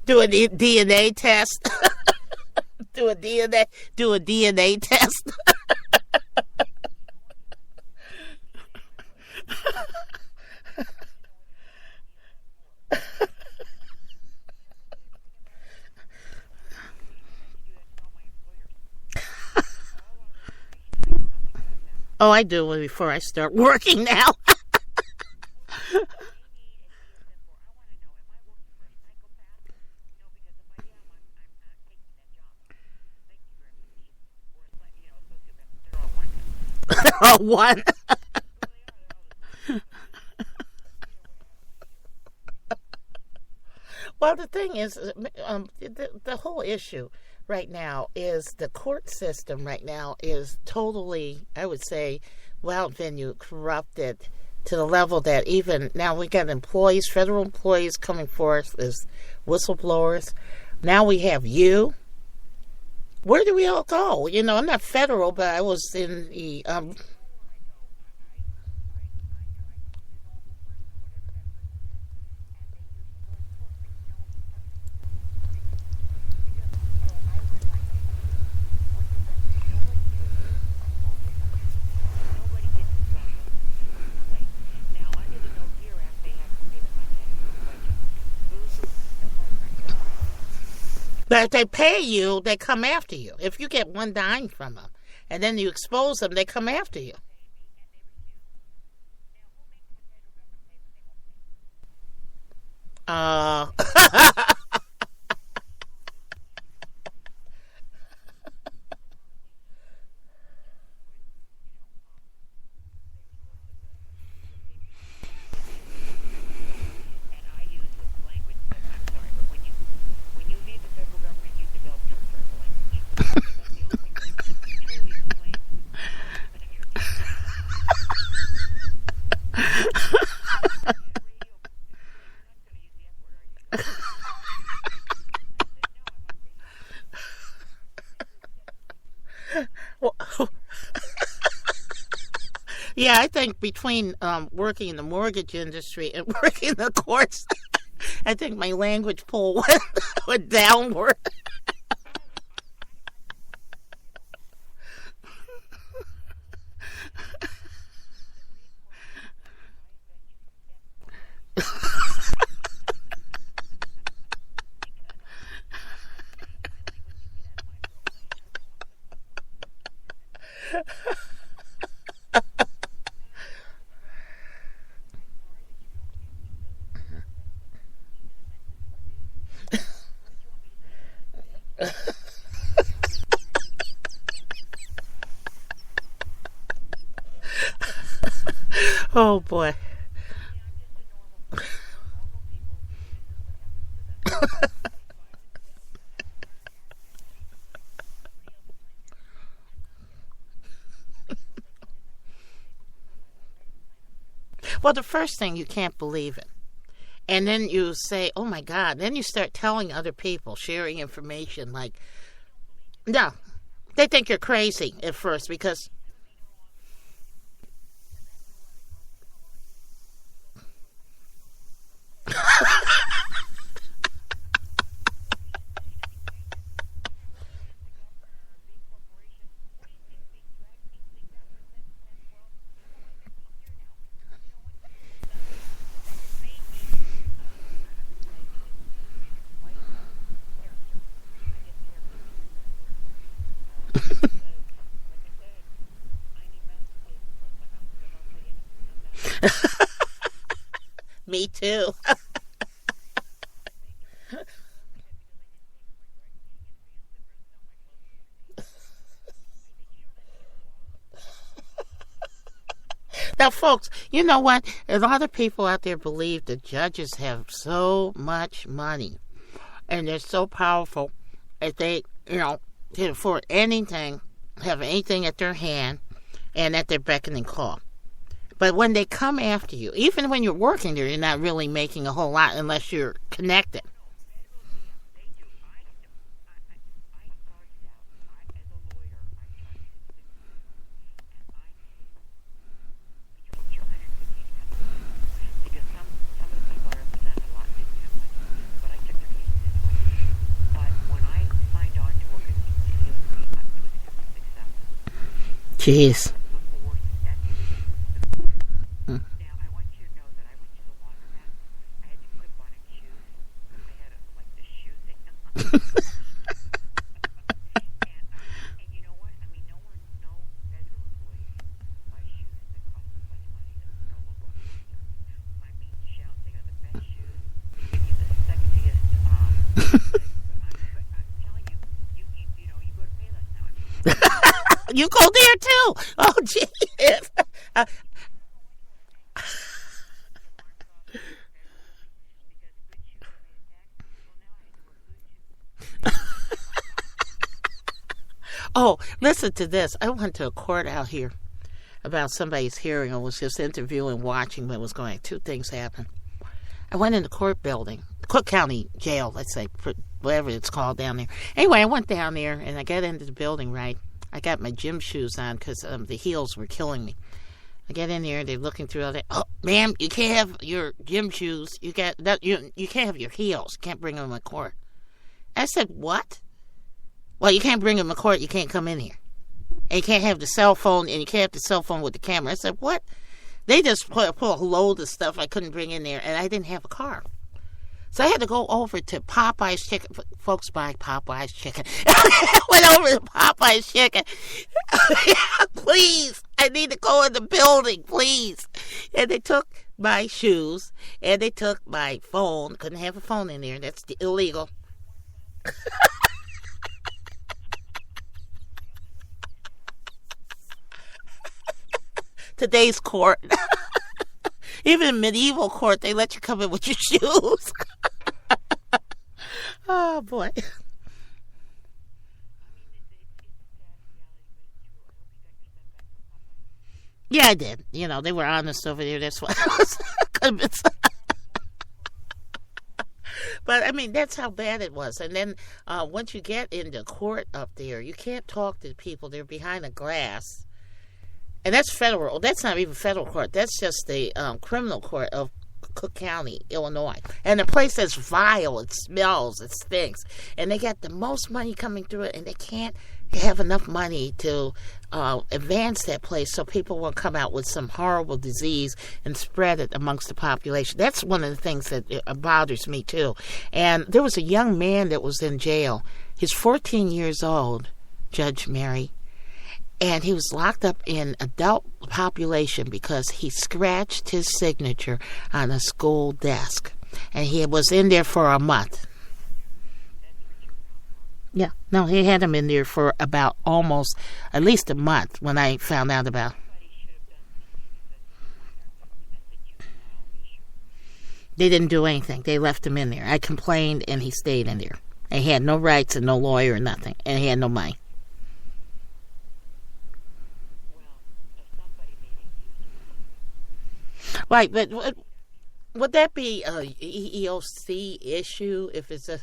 Do a DNA test. do a DNA. Do a DNA test. Oh, I do it before I start working now. Oh, one. Well, the thing is, the whole issue right now is the court system right now is totally, I would say, well, venue corrupted to the level that even now we got employees, federal employees coming forth as whistleblowers. Now we have you. Where do we all go? I'm not federal, but I was in the but if they pay you, they come after you. If you get one dime from them, and then you expose them, they come after you. Uh, well, yeah, I think between working in the mortgage industry and working in the courts, I think my language pool went downward. Oh boy. Well, the first thing, you can't believe it. And then you say, oh my God. Then you start telling other people, sharing information like, no, they think you're crazy at first because, me too. Now, folks, you know what? A lot of people out there believe that judges have so much money and they're so powerful that they, can afford anything, have anything at their hand and at their beck and call. But when they come after you, even when you're working there, you're not really making a whole lot unless you're connected. Jeez. Mm. You go there too. Oh, jeez. Uh, oh, listen to this. I went to a court out here about somebody's hearing. I was just interviewing, watching what was going on. Two things happened. I went in the court building, Cook County Jail, let's say, whatever it's called down there. Anyway, I went down there and I got into the building, right? I got my gym shoes on because the heels were killing me. I get in there, they're looking through all that. Oh, ma'am, you can't have your gym shoes. You can't have your heels. You can't bring them in court. I said, what? Well, you can't bring them in court. You can't come in here. And you can't have the cell phone, and you can't have the cell phone with the camera. I said, what? They just put a load of stuff I couldn't bring in there, and I didn't have a car. So I had to go over to Popeye's Chicken. Folks buy Popeye's Chicken. I went over to Popeye's Chicken. Please, I need to go in the building, please. And they took my shoes, and they took my phone. Couldn't have a phone in there. That's illegal. Today's court. Even in medieval court, they let you come in with your shoes. Oh, boy. Yeah, I did. You know, they were honest over there. That's why I was convinced. But, I mean, that's how bad it was. And then once you get into court up there, you can't talk to the people. They're behind a glass. And that's federal. That's not even federal court. That's just the criminal court of Cook County, Illinois. And the place is vile. It smells. It stinks. And they got the most money coming through it, and they can't have enough money to advance that place so people won't come out with some horrible disease and spread it amongst the population. That's one of the things that bothers me, too. And there was a young man that was in jail. He's 14 years old, Judge Mary. And he was locked up in adult population because he scratched his signature on a school desk. And he was in there for a month. Yeah, no, he had him in there for about almost at least a month when I found out about. They didn't do anything. They left him in there. I complained and he stayed in there. And he had no rights and no lawyer or nothing. And he had no money. Right, but would that be a EEOC issue if it's a...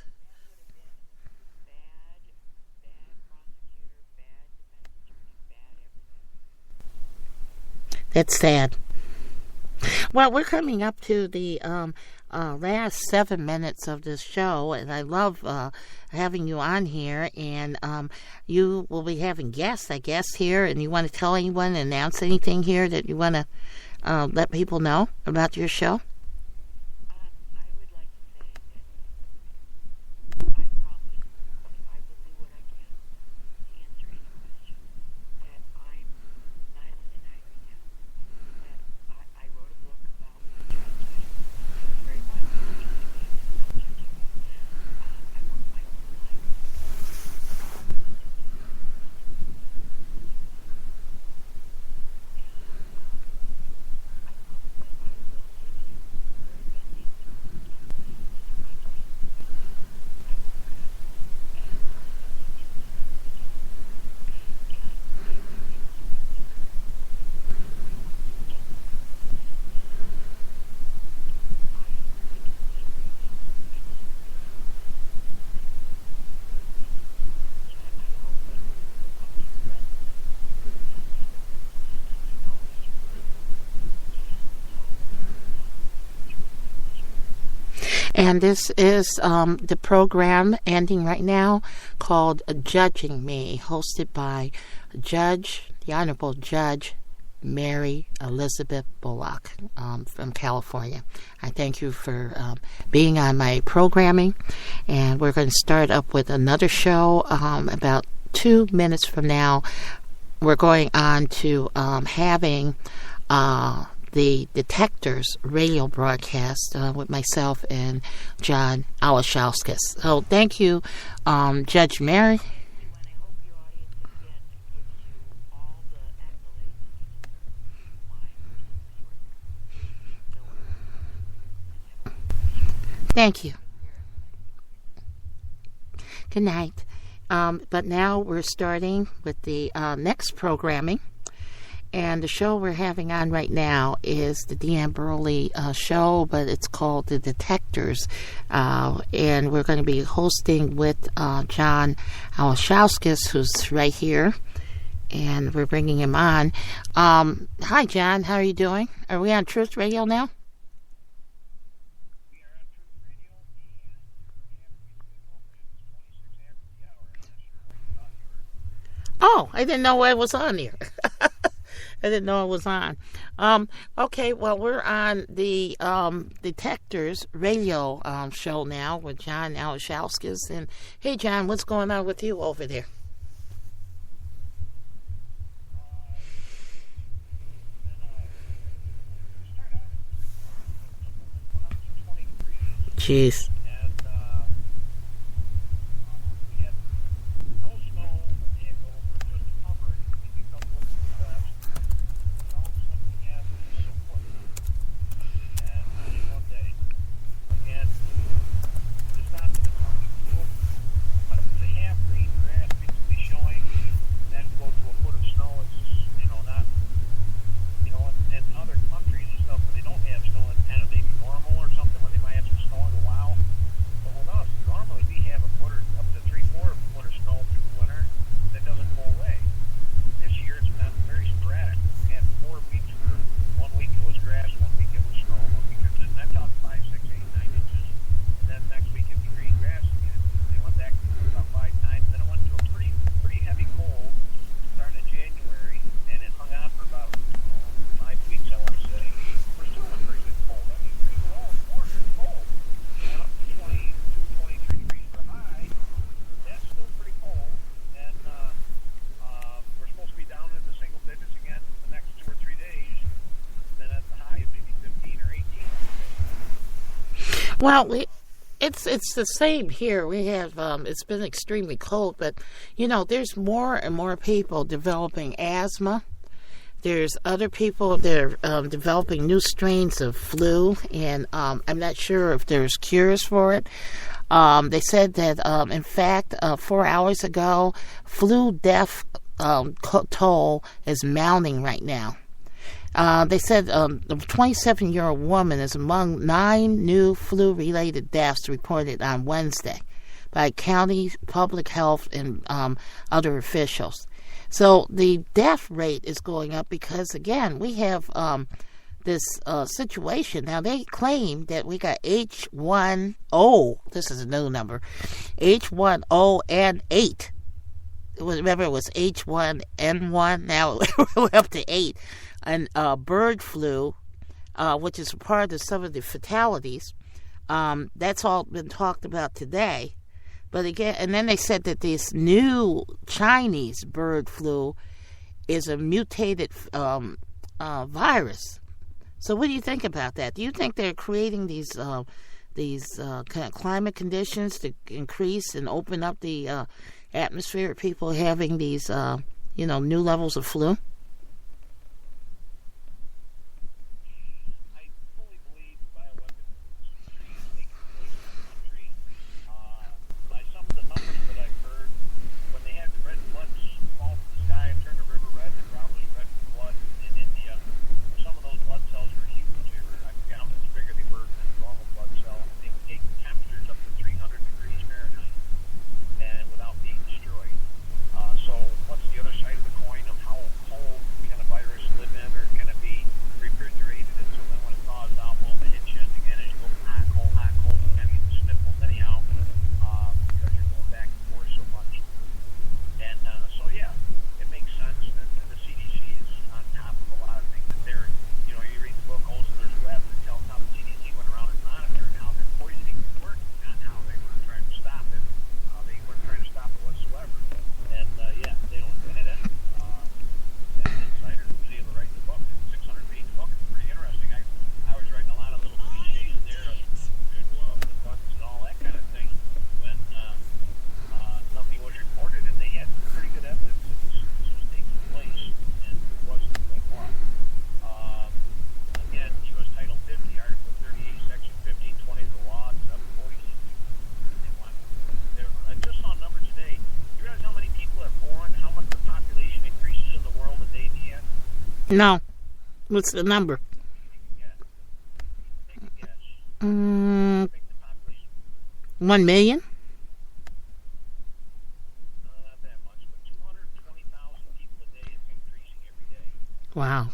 That's sad. Well, we're coming up to the last 7 minutes of this show, and I love having you on here, and you will be having guests, I guess, here, and you want to tell anyone, announce anything here that you want to let people know about your show? And this is the program ending right now called Judging Me, hosted by Judge, the Honorable Judge Mary Elizabeth Bullock from California. I thank you for being on my programming, and we're going to start up with another show about 2 minutes from now. We're going on to having the Detectors radio broadcast with myself and John Alashauskas. So thank you, Judge Mary. Thank you. Good night. But now we're starting with the next programming. And the show we're having on right now is the Deanne Burley show, but it's called The Detectors. And we're going to be hosting with John Alashauskas, who's right here. And we're bringing him on. Hi, John. How are you doing? Are we on Truth Radio now? Oh, I didn't know I was on here. I didn't know I was on. Okay, well, we're on the Detectors radio show now with John Alashauskas. And hey, John, what's going on with you over there? Jeez. Well, it's the same here. We have it's been extremely cold, but there's more and more people developing asthma. There's other people that are developing new strains of flu, and I'm not sure if there's cures for it. They said that in fact 4 hours ago, flu death toll is mounting right now. They said the 27-year-old woman is among 9 new flu-related deaths reported on Wednesday by county public health and other officials. So the death rate is going up because, again, we have this situation. Now, they claim that we got H1O. This is a new number. H1O and 8. Remember, it was H1N1. Now we're up to 8. And bird flu, which is part of some of the fatalities, that's all been talked about today. But again, and then they said that this new Chinese bird flu is a mutated virus. So what do you think about that? Do you think they're creating these kind of climate conditions to increase and open up the atmosphere of people having these new levels of flu? So what's the other side of the coin of how cold No. What's the number? Mm, 1 million? Wow.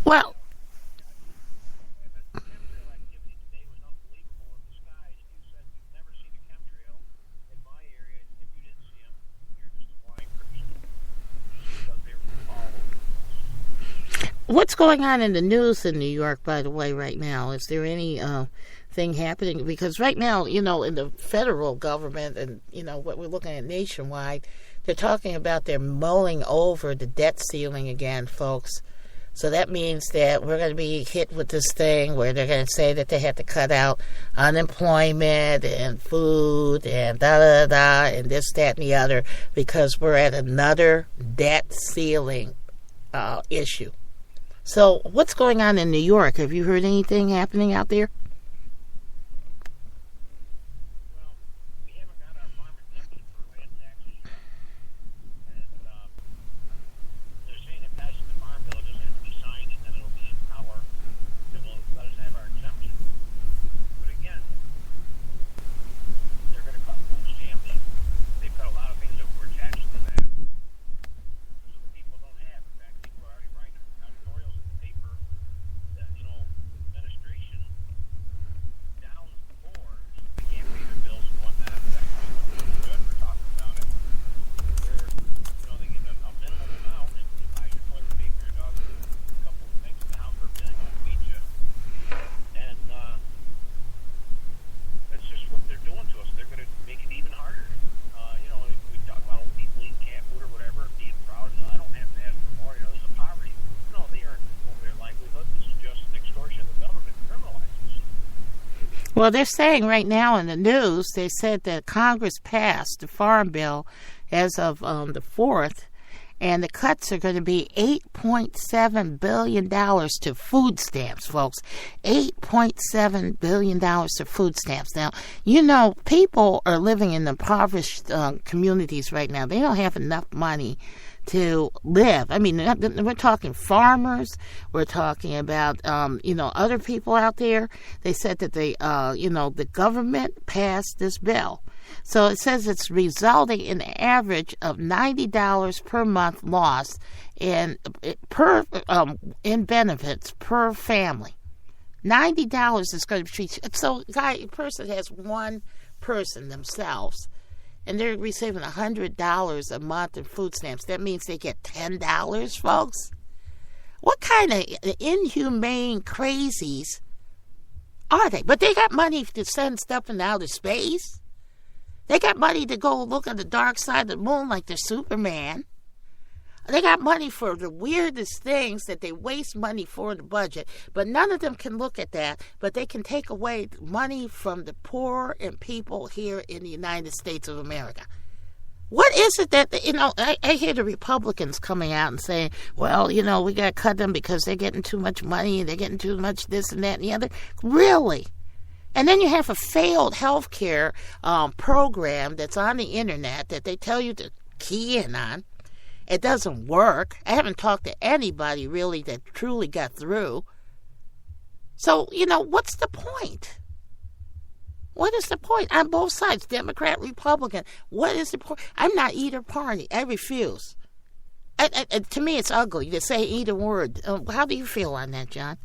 Well, what's going on in the news in New York, by the way, right now? Is there any thing happening? Because right now, in the federal government and, what we're looking at nationwide, they're talking about they're mulling over the debt ceiling again, folks. So that means that we're going to be hit with this thing where they're going to say that they have to cut out unemployment and food and da-da-da and this, that, and the other because we're at another debt ceiling issue. So what's going on in New York? Have you heard anything happening out there? Well, they're saying right now in the news, they said that Congress passed the Farm Bill as of the 4th, and the cuts are going to be $8.7 billion to food stamps, folks. $8.7 billion to food stamps. Now, people are living in impoverished communities right now. They don't have enough money to live. I mean, we're talking farmers. We're talking about, other people out there. They said that the government passed this bill. So it says it's resulting in an average of $90 per month loss in benefits per family. $90 is going to be. So a person has one person themselves, and they're receiving $100 a month in food stamps. That means they get $10, folks. What kind of inhumane crazies are they? But they got money to send stuff in outer space. They got money to go look at the dark side of the moon like they're Superman. They got money for the weirdest things that they waste money for in the budget, but none of them can look at that, but they can take away money from the poor and people here in the United States of America. What is it that, I hear the Republicans coming out and saying, well, we got to cut them because they're getting too much money, they're getting too much this and that and the other. Really? And then you have a failed health care program that's on the internet that they tell you to key in on. It doesn't work. I haven't talked to anybody really that truly got through. So, what's the point? What is the point? On both sides, Democrat, Republican. What is the point? I'm not either party. I refuse. To me, it's ugly to say either word. How do you feel on that, John?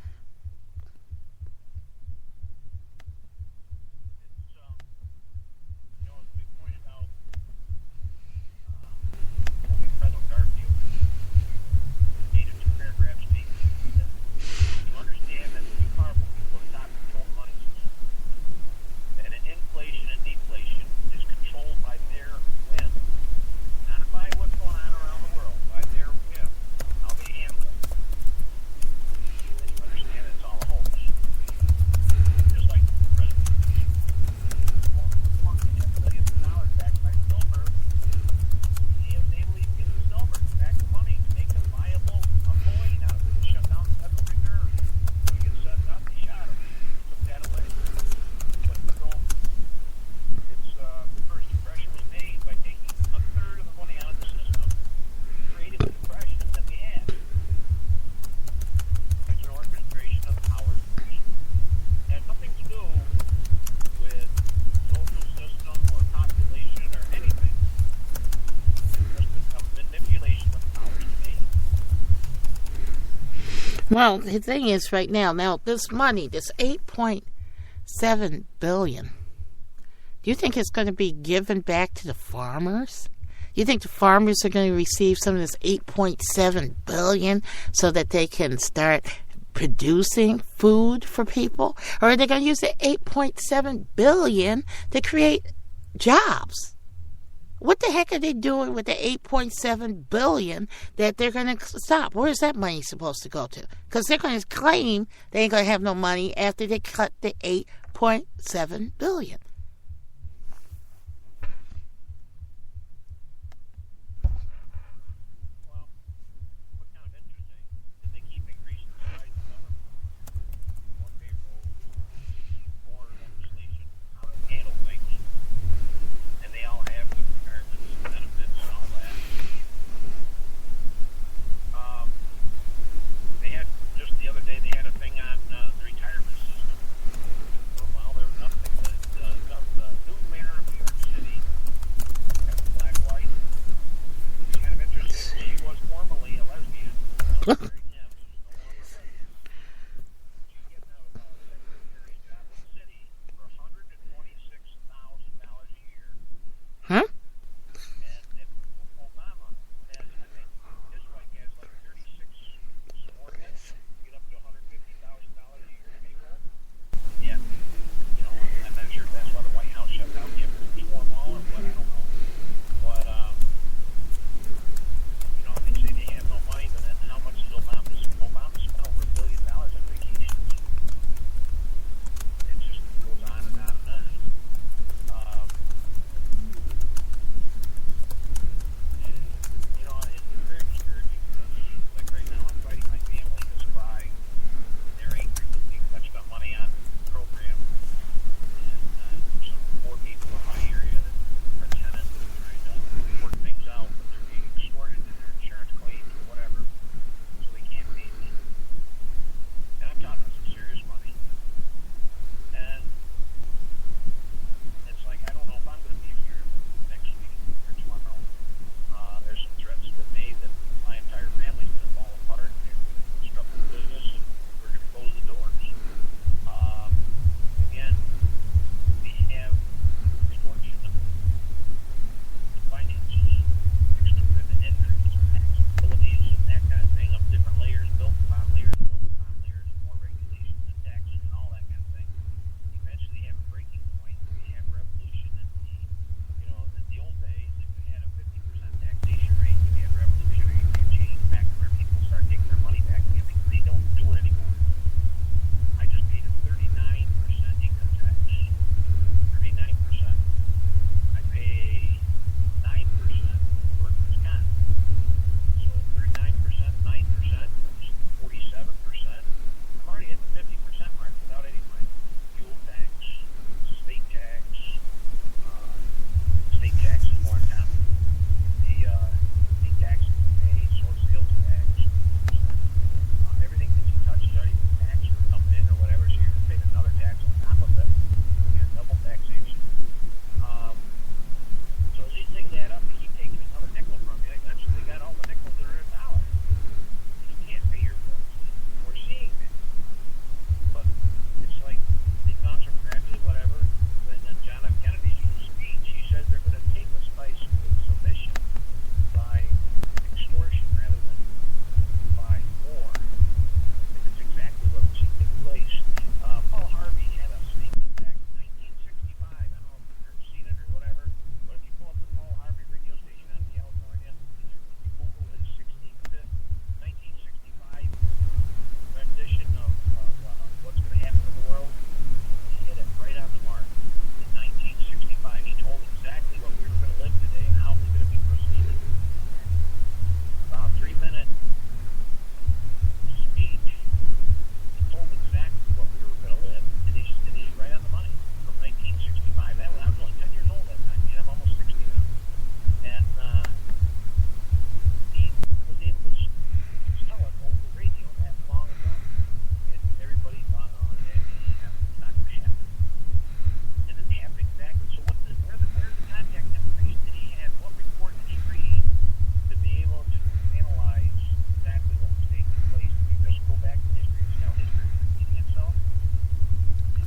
Well, the thing is right now this money, this $8.7 billion, do you think it's going to be given back to the farmers? You think the farmers are going to receive some of this $8.7 billion so that they can start producing food for people? Or are they going to use the $8.7 billion to create jobs? What the heck are they doing with the $8.7 billion that they're going to stop? Where is that money supposed to go to? Because they're going to claim they ain't going to have no money after they cut the $8.7 billion.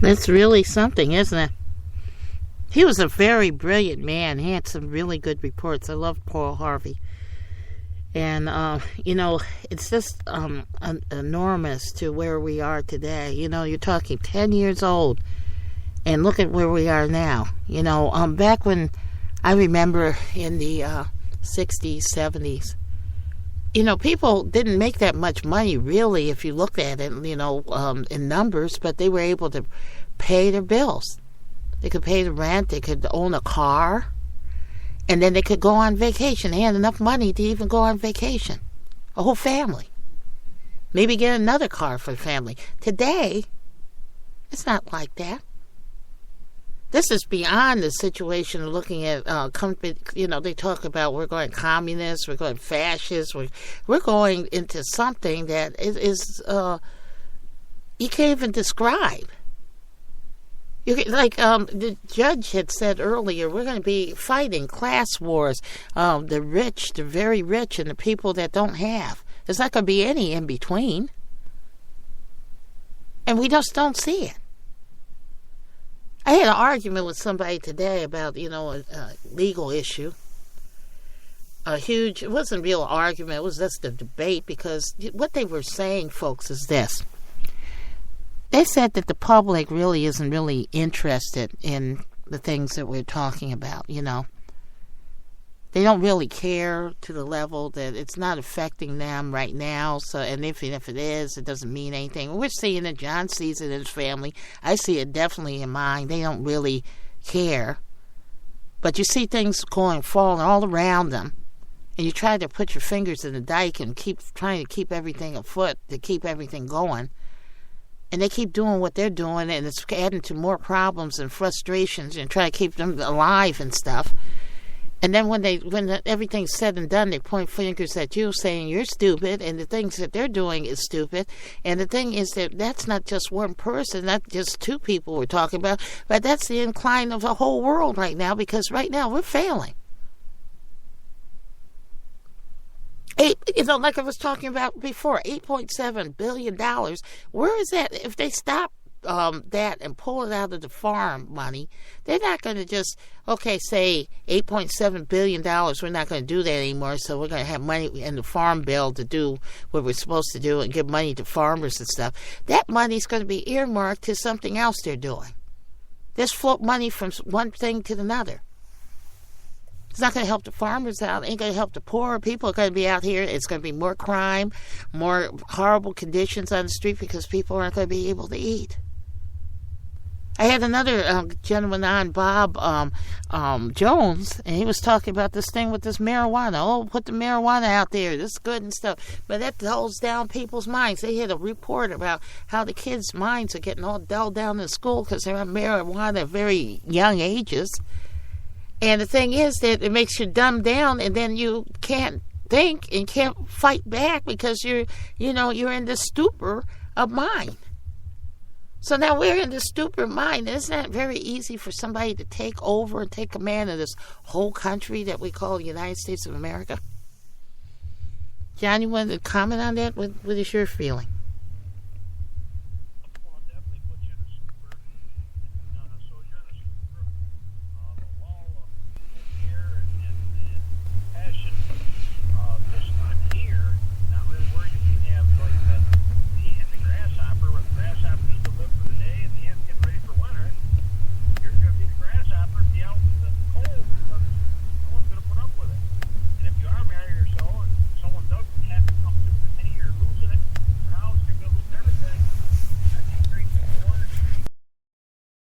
That's really something, isn't it? He was a very brilliant man. He had some really good reports. I love Paul Harvey. And, it's just enormous to where we are today. You're talking 10 years old, and look at where we are now. Back when I remember in the 60s, 70s, people didn't make that much money, really, if you looked at it, in numbers, but they were able to pay their bills. They could pay the rent, they could own a car, and then they could go on vacation. They had enough money to even go on vacation. A whole family. Maybe get another car for the family. Today, it's not like that. This is beyond the situation of looking at, they talk about we're going communist, we're going fascist, we're going into something that is you can't even describe. The judge had said earlier, we're going to be fighting class wars. The rich, the very rich, and the people that don't have. There's not going to be any in between. And we just don't see it. I had an argument with somebody today about, a legal issue. It wasn't a real argument, it was just a debate, because what they were saying, folks, is this. They said that the public really isn't really interested in the things that we're talking about, They don't really care to the level that it's not affecting them right now. So, and if it is, it doesn't mean anything. We're seeing it. John sees it in his family. I see it definitely in mine. They don't really care. But you see things falling all around them. And you try to put your fingers in the dike and keep trying to keep everything afoot, to keep everything going. And they keep doing what they're doing, and it's adding to more problems and frustrations, and try to keep them alive and stuff. And then when everything's said and done, they point fingers at you, saying you're stupid, and the things that they're doing is stupid. And the thing is that that's not just one person, not just two people we're talking about, but that's the incline of the whole world right now, because right now we're failing. Like I was talking about before, $8.7 billion. Where is that? If they stop that and pull it out of the farm money, they're not going to just, say $8.7 billion, we're not going to do that anymore, so we're going to have money in the farm bill to do what we're supposed to do and give money to farmers and stuff. That money's going to be earmarked to something else they're doing. Just float money from one thing to another. It's not going to help the farmers out. It ain't going to help the poor. People are going to be out here. It's going to be more crime, more horrible conditions on the street, because people aren't going to be able to eat. I had another gentleman on, Bob Jones, and he was talking about this thing with this marijuana. Oh, put the marijuana out there. This is good and stuff. But that dulls down people's minds. They had a report about how the kids' minds are getting all dulled down in school because they're on marijuana at very young ages. And the thing is that it makes you dumb down, and then you can't think and can't fight back because you're in the stupor of mind. So now we're in the stupor mind. Isn't that very easy for somebody to take over and take command of this whole country that we call the United States of America? John, you want to comment on that? What is your feeling?